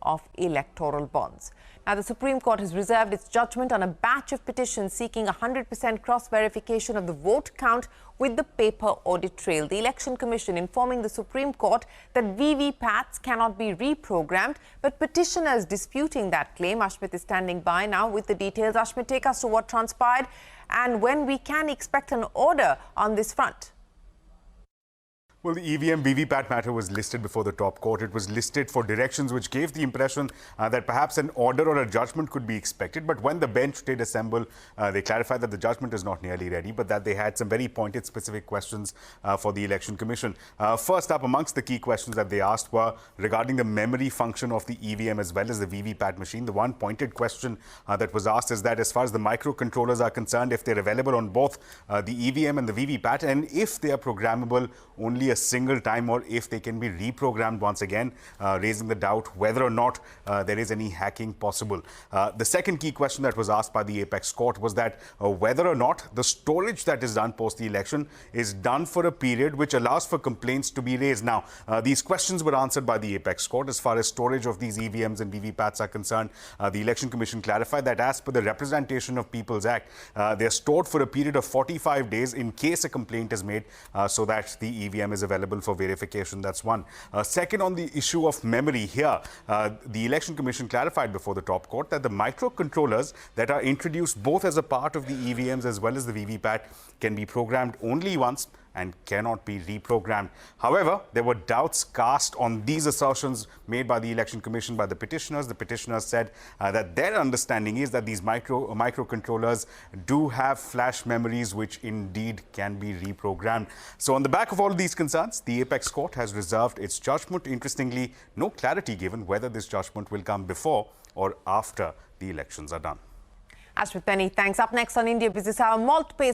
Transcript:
of electoral bonds. Now, the Supreme Court has reserved its judgment on a batch of petitions seeking 100% cross-verification of the vote count with the paper audit trail. The Election Commission informing the Supreme Court that VVPATs cannot be reprogrammed, but petitioners disputing that claim. Ashmit is standing by now with the details. Ashmit, take us to what transpired and when we can expect an order on this front. Well, the EVM-VVPAT matter was listed before the top court. It was listed for directions which gave the impression that perhaps an order or a judgment could be expected. But when the bench did assemble, they clarified that the judgment is not nearly ready, but that they had some very pointed specific questions for the Election Commission. First up, amongst the key questions that they asked were regarding the memory function of the EVM as well as the VVPAT machine. The one pointed question that was asked is that as far as the microcontrollers are concerned, if they're available on both the EVM and the VVPAT, and if they are programmable only a single time or if they can be reprogrammed once again, raising the doubt whether or not there is any hacking possible. The second key question that was asked by the Apex Court was that whether or not the storage that is done post the election is done for a period which allows for complaints to be raised. Now, these questions were answered by the Apex Court. As far as storage of these EVMs and VVPATs are concerned, the Election Commission clarified that as per the Representation of People's Act, they are stored for a period of 45 days in case a complaint is made, so that the EVM is available for verification. That's one. Second, on the issue of memory here, the Election Commission clarified before the top court that the microcontrollers that are introduced both as a part of the EVMs as well as the VVPAT can be programmed only once and cannot be reprogrammed. However, there were doubts cast on these assertions made by the Election Commission by the petitioners. The petitioners said that their understanding is that these microcontrollers do have flash memories which indeed can be reprogrammed. So on the back of all of these concerns, the Apex Court has reserved its judgment. Interestingly, no clarity given whether this judgment will come before or after the elections are done. Ashmit, many thanks. Up next on India Business Hour, malt paste